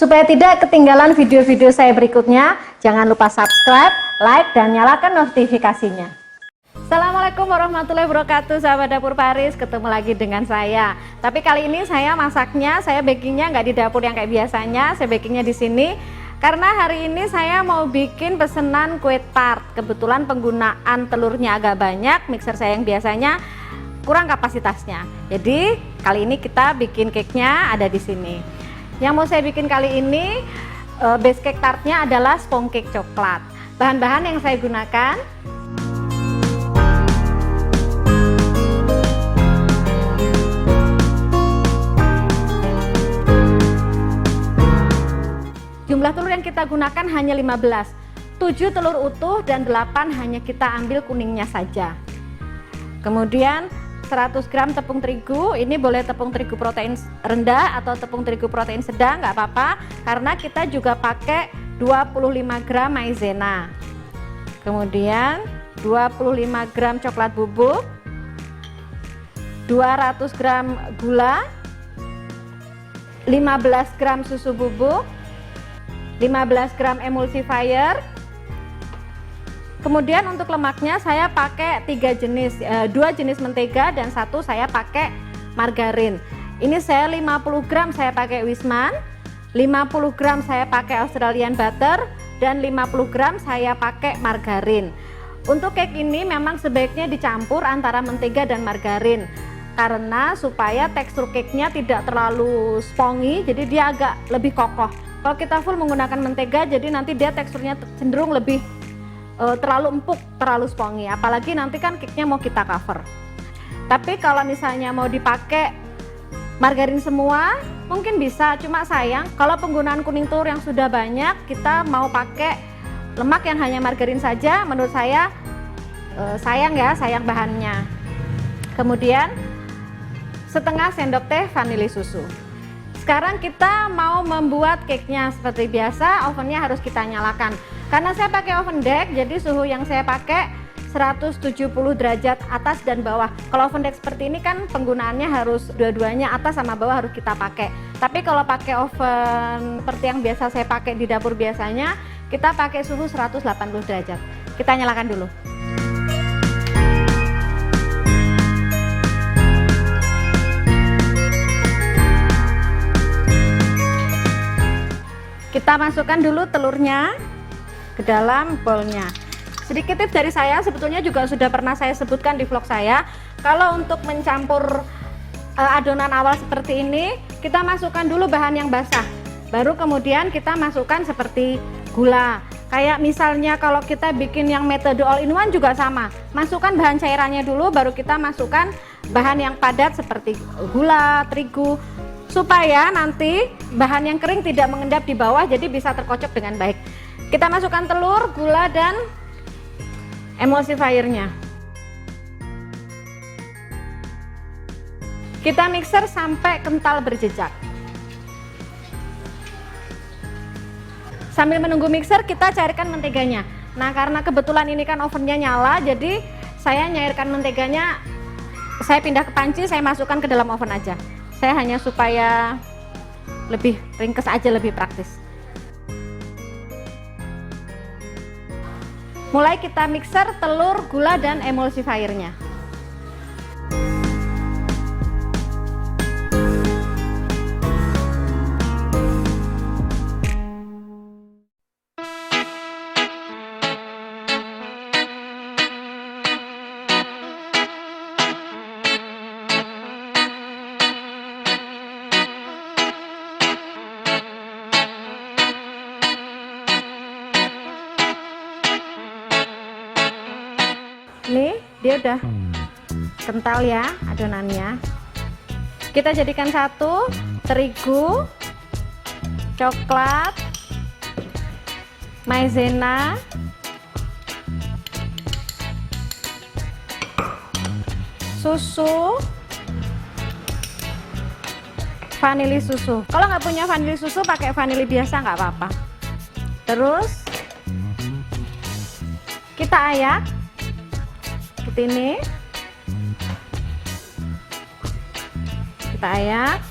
Supaya tidak ketinggalan video-video saya berikutnya, jangan lupa subscribe, like, dan nyalakan notifikasinya. Assalamualaikum warahmatullahi wabarakatuh, sahabat dapur Paris. Ketemu lagi dengan saya. Tapi kali ini saya masaknya, saya bakingnya nggak di dapur yang kayak biasanya, saya bakingnya di sini. Karena hari ini saya mau bikin pesanan kue tart. Kebetulan penggunaan telurnya agak banyak, mixer saya yang biasanya kurang kapasitasnya. Jadi kali ini kita bikin cake-nya ada di sini. Yang mau saya bikin kali ini base cake tartnya adalah sponge cake coklat. Bahan-bahan yang saya gunakan: jumlah telur yang kita gunakan hanya 15, 7 telur utuh dan 8 hanya kita ambil kuningnya saja. Kemudian 100 gram tepung terigu, ini boleh tepung terigu protein rendah atau tepung terigu protein sedang, nggak apa-apa, karena kita juga pakai 25 gram maizena. Kemudian 25 gram coklat bubuk, 200 gram gula, 15 gram susu bubuk, 15 gram emulsifier. Kemudian untuk lemaknya saya pakai 3 jenis, 2 jenis mentega dan 1 saya pakai margarin. Ini saya 50 gram saya pakai Wisman, 50 gram saya pakai Australian butter, dan 50 gram saya pakai margarin. Untuk cake ini memang sebaiknya dicampur antara mentega dan margarin, karena supaya tekstur cake-nya tidak terlalu spongy, jadi dia agak lebih kokoh. Kalau kita full menggunakan mentega, jadi nanti dia teksturnya cenderung lebih terlalu empuk, terlalu spongy, apalagi nanti kan cake-nya mau kita cover. Tapi kalau misalnya mau dipakai margarin semua mungkin bisa, cuma sayang kalau penggunaan kuning telur yang sudah banyak, kita mau pakai lemak yang hanya margarin saja, menurut saya sayang ya, sayang bahannya. Kemudian setengah sendok teh vanili susu. Sekarang kita mau membuat cake-nya seperti biasa, ovennya harus kita nyalakan. Karena saya pakai oven deck, jadi suhu yang saya pakai 170 derajat atas dan bawah. Kalau oven deck seperti ini kan penggunaannya harus dua-duanya, atas sama bawah harus kita pakai. Tapi kalau pakai oven seperti yang biasa saya pakai di dapur biasanya, kita pakai suhu 180 derajat. Kita nyalakan dulu. Kita masukkan dulu telurnya ke dalam bowlnya. Sedikit tips dari saya, sebetulnya juga sudah pernah saya sebutkan di vlog saya. Kalau untuk mencampur adonan awal seperti ini, kita masukkan dulu bahan yang basah, baru kemudian kita masukkan seperti gula. Kayak misalnya kalau kita bikin yang metode all in one juga sama, masukkan bahan cairannya dulu, baru kita masukkan bahan yang padat seperti gula, terigu, supaya nanti bahan yang kering tidak mengendap di bawah, jadi bisa terkocok dengan baik. Kita masukkan telur, gula, dan emulsifiernya. Kita mixer sampai kental berjejak. Sambil menunggu mixer, kita cairkan menteganya. Nah, karena kebetulan ini kan ovennya nyala, jadi saya nyairkan menteganya, saya pindah ke panci, saya masukkan ke dalam oven aja. Saya hanya supaya lebih ringkes aja, lebih praktis. Mulai kita mixer telur, gula, dan emulsifiernya. Nih, dia udah kental ya adonannya. Kita jadikan satu, terigu, coklat, maizena, susu, vanili susu. Kalau nggak punya vanili susu, pakai vanili biasa nggak apa-apa. Terus kita ayak seperti ini, kita ayak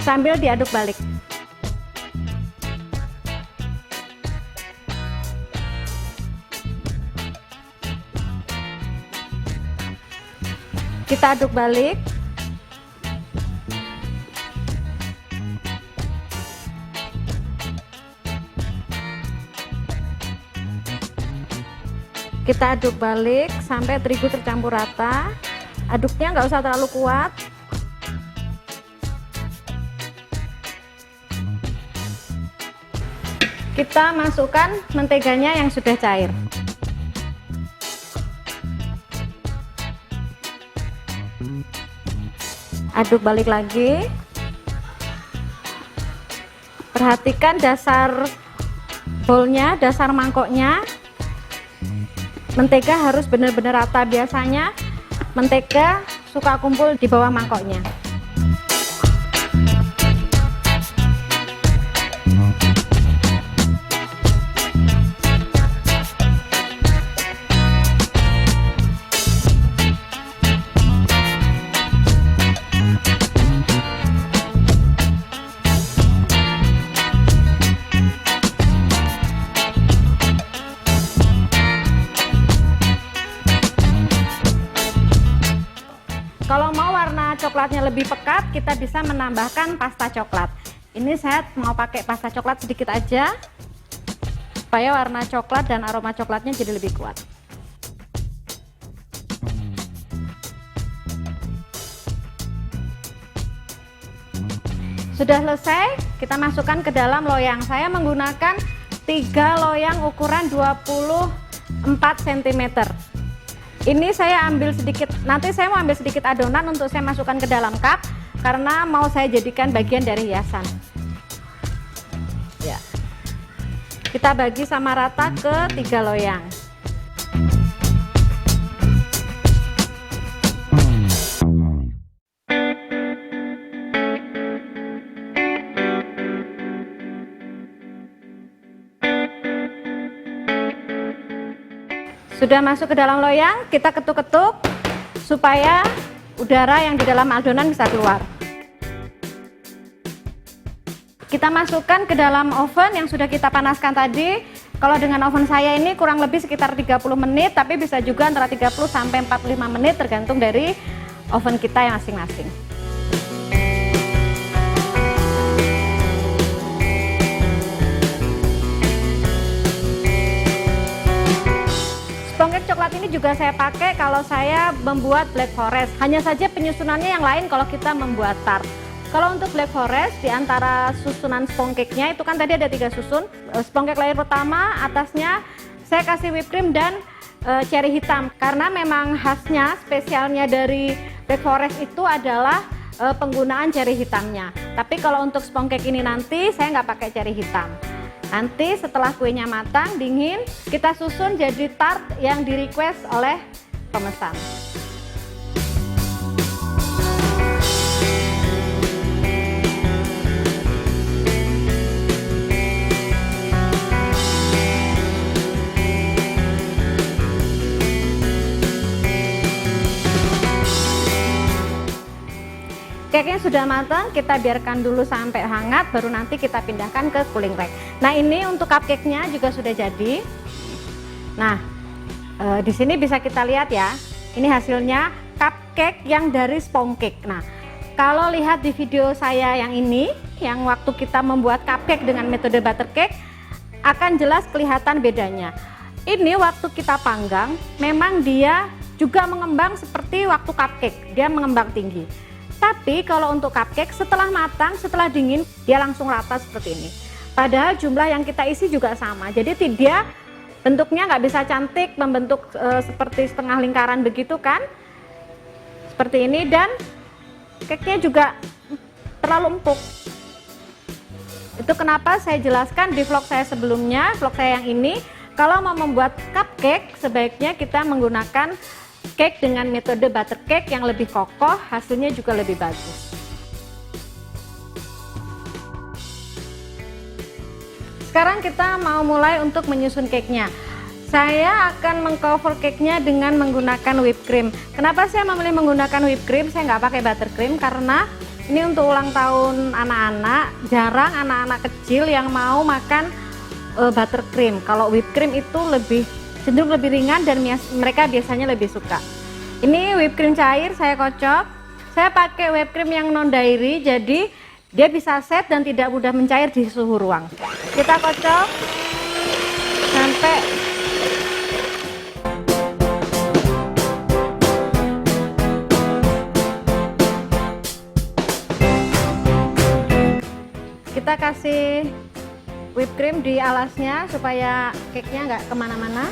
sambil diaduk balik. Kita aduk balik. Kita aduk balik sampai terigu tercampur rata. Aduknya nggak usah terlalu kuat. Kita masukkan menteganya yang sudah cair. Aduk balik lagi. Perhatikan dasar bowlnya, dasar mangkoknya. Mentega harus benar-benar rata. Biasanya mentega suka kumpul di bawah mangkoknya. Kalau mau warna coklatnya lebih pekat, kita bisa menambahkan pasta coklat. Ini saya mau pakai pasta coklat sedikit aja, supaya warna coklat dan aroma coklatnya jadi lebih kuat. Sudah selesai, kita masukkan ke dalam loyang. Saya menggunakan 3 loyang ukuran 24 cm. Ini saya ambil sedikit, nanti saya mau ambil sedikit adonan untuk saya masukkan ke dalam cup karena mau saya jadikan bagian dari hiasan. Ya. Kita bagi sama rata ke 3 loyang. Sudah masuk ke dalam loyang, kita ketuk-ketuk supaya udara yang di dalam adonan bisa keluar. Kita masukkan ke dalam oven yang sudah kita panaskan tadi. Kalau dengan oven saya ini kurang lebih sekitar 30 menit, tapi bisa juga antara 30 sampai 45 menit tergantung dari oven kita yang masing-masing. Spongek coklat ini juga saya pakai kalau saya membuat black forest. Hanya saja penyusunannya yang lain kalau kita membuat tart. Kalau untuk black forest, di antara susunan spongkeknya itu kan tadi ada 3 susun. Spongkek layer pertama, atasnya saya kasih whipped cream dan cherry hitam. Karena memang khasnya, spesialnya dari black forest itu adalah penggunaan cherry hitamnya. Tapi kalau untuk spongkek ini nanti saya nggak pakai cherry hitam. Nanti setelah kuenya matang, dingin, kita susun jadi tart yang di request oleh pemesan. Cake-nya sudah matang, kita biarkan dulu sampai hangat, baru nanti kita pindahkan ke cooling rack. Nah, ini untuk cupcake-nya juga sudah jadi. Nah, di sini bisa kita lihat ya, ini hasilnya cupcake yang dari spongcake. Nah, kalau lihat di video saya yang ini, yang waktu kita membuat cupcake dengan metode butter cake, akan jelas kelihatan bedanya. Ini waktu kita panggang, memang dia juga mengembang seperti waktu cupcake, dia mengembang tinggi. Tapi kalau untuk cupcake setelah matang, setelah dingin, dia langsung rata seperti ini. Padahal jumlah yang kita isi juga sama. Jadi dia bentuknya nggak bisa cantik, membentuk seperti setengah lingkaran begitu kan. Seperti ini, dan cake-nya juga terlalu empuk. Itu kenapa saya jelaskan di vlog saya sebelumnya, vlog saya yang ini, kalau mau membuat cupcake sebaiknya kita menggunakan cake dengan metode butter cake yang lebih kokoh, hasilnya juga lebih bagus. Sekarang kita mau mulai untuk menyusun cake-nya. Saya akan mengcover cake-nya dengan menggunakan whipped cream. Kenapa saya memilih menggunakan whipped cream? Saya nggak pakai buttercream karena ini untuk ulang tahun anak-anak, jarang anak-anak kecil yang mau makan buttercream. Kalau whipped cream itu cenderung lebih ringan dan mereka biasanya lebih suka. Ini whipped cream cair saya kocok. Saya pakai whipped cream yang non dairy, jadi dia bisa set dan tidak mudah mencair di suhu ruang. Kita kocok sampai kita kasih whipped cream di alasnya supaya cake-nya nggak kemana-mana.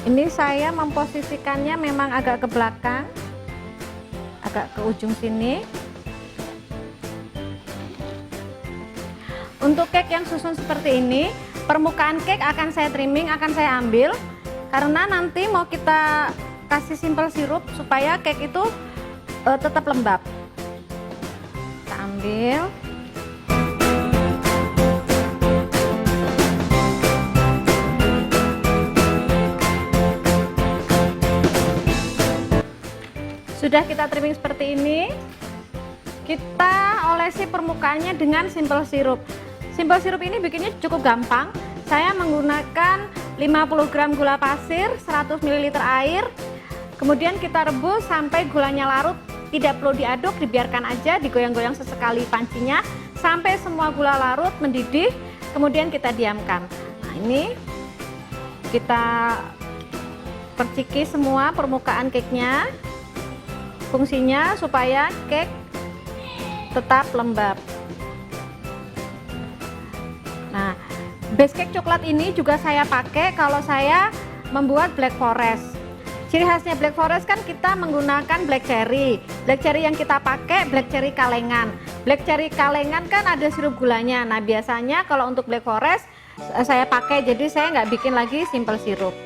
Ini saya memposisikannya memang agak ke belakang, agak ke ujung sini. Untuk cake yang susun seperti ini, permukaan cake akan saya trimming, akan saya ambil karena nanti mau kita kasih simple sirup supaya cake itu tetap lembab. Kita ambil. Sudah kita trimming seperti ini, kita olesi permukaannya dengan simple sirup. Simple sirup ini bikinnya cukup gampang. Saya menggunakan 50 gram gula pasir, 100 ml air, kemudian kita rebus sampai gulanya larut. Tidak perlu diaduk, dibiarkan aja, digoyang-goyang sesekali pancinya sampai semua gula larut mendidih, kemudian kita diamkan. Nah, ini kita perciki semua permukaan cake-nya. Fungsinya supaya cake tetap lembab. Nah, base cake coklat ini juga saya pakai kalau saya membuat black forest. Ciri khasnya black forest kan kita menggunakan black cherry. Black cherry yang kita pakai black cherry kalengan. Black cherry kalengan kan ada sirup gulanya. Nah, biasanya kalau untuk black forest saya pakai, jadi saya nggak bikin lagi simple sirup.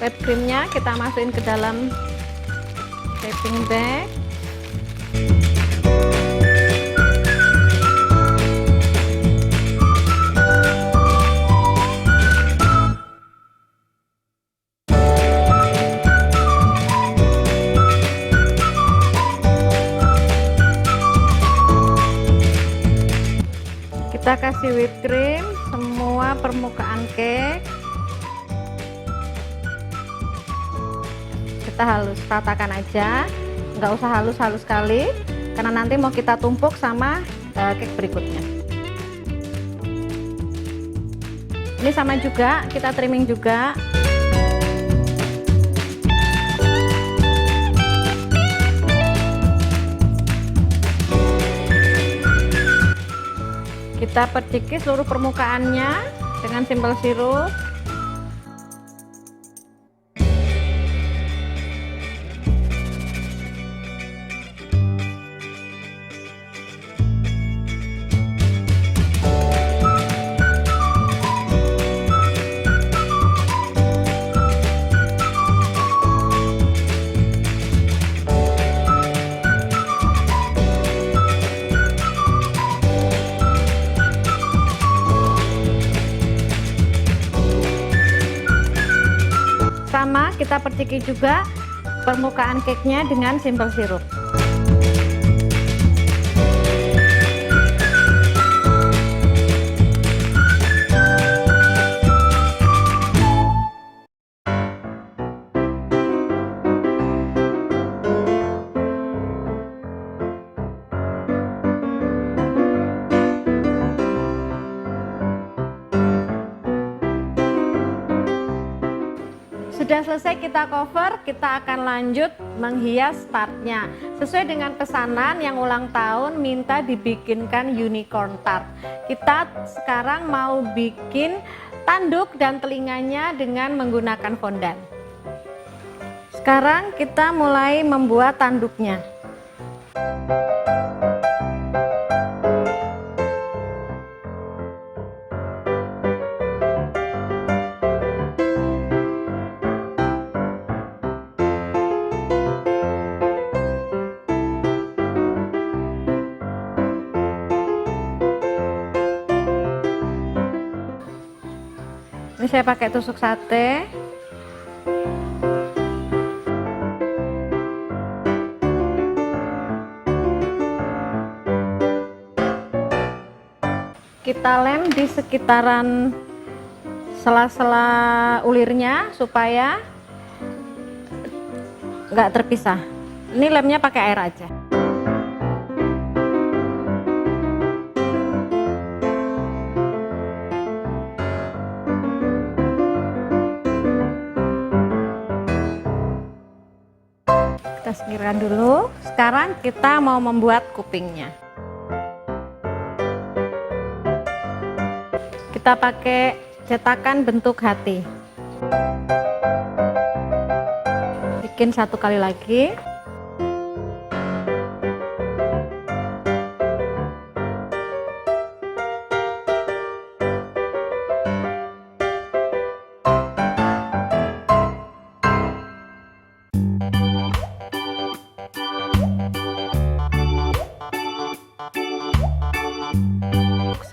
Whipped creamnya kita masukin ke dalam piping bag. Kita kasih whipped cream semua permukaan cake. Kita halus ratakan aja, nggak usah halus-halus sekali karena nanti mau kita tumpuk sama cake berikutnya. Ini sama juga, kita trimming juga. Kita perciki seluruh permukaannya dengan simple sirup. Sama kita perciki juga permukaan cake-nya dengan simple sirup. Sudah selesai kita cover, kita akan lanjut menghias tartnya. Sesuai dengan pesanan yang ulang tahun minta dibikinkan unicorn tart. Kita sekarang mau bikin tanduk dan telinganya dengan menggunakan fondant. Sekarang kita mulai membuat tanduknya. Ini saya pakai tusuk sate. Kita lem di sekitaran sela-sela ulirnya supaya nggak terpisah. Ini lemnya pakai air aja. Kita singkirkan dulu. Sekarang kita mau membuat kupingnya. Kita pakai cetakan bentuk hati. Bikin satu kali lagi.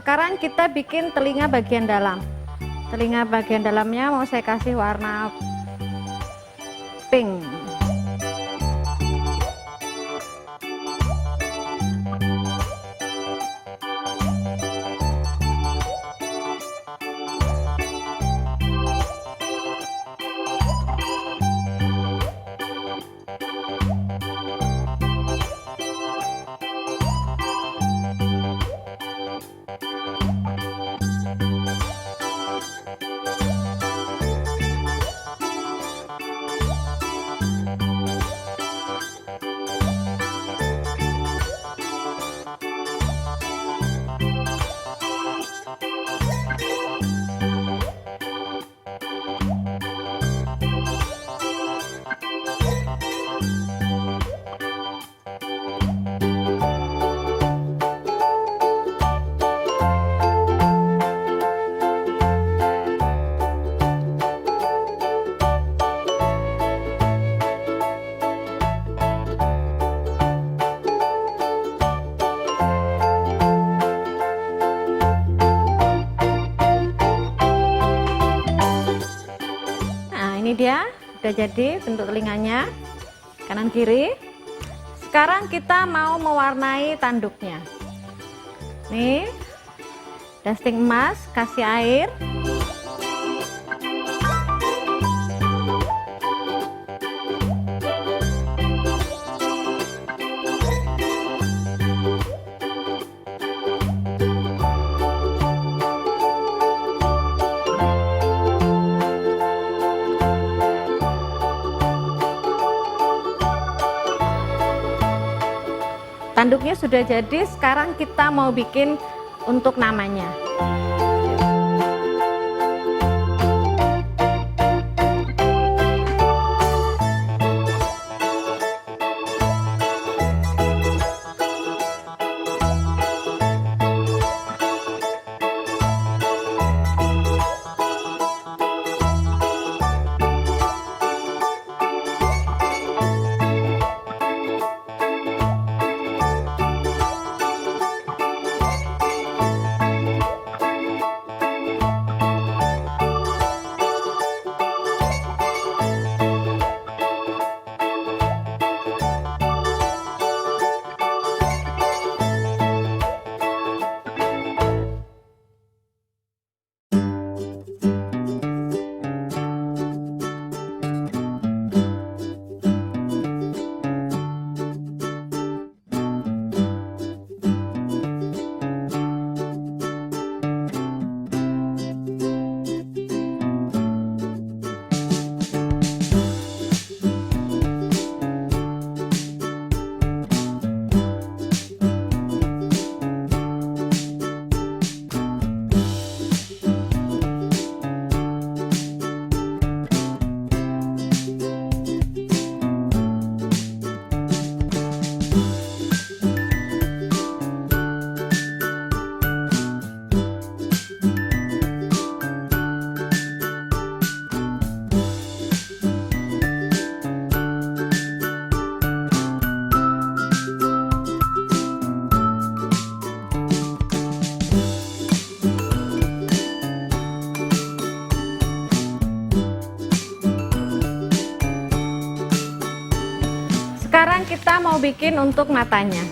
Sekarang kita bikin telinga bagian dalam. Telinga bagian dalamnya mau saya kasih warna pink. Ini dia udah jadi bentuk telinganya kanan kiri. Sekarang kita mau mewarnai tanduknya. Nih, dusting emas, kasih air. Tanduknya sudah jadi, sekarang kita mau bikin untuk namanya. Sekarang kita mau bikin untuk matanya.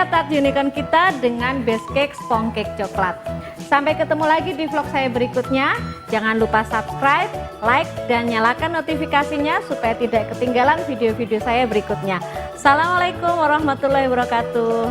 tart unicorn kita dengan base cake sponge cake coklat. Sampai ketemu lagi di vlog saya berikutnya. Jangan lupa subscribe, like, dan nyalakan notifikasinya supaya tidak ketinggalan video-video saya berikutnya. Assalamualaikum warahmatullahi wabarakatuh.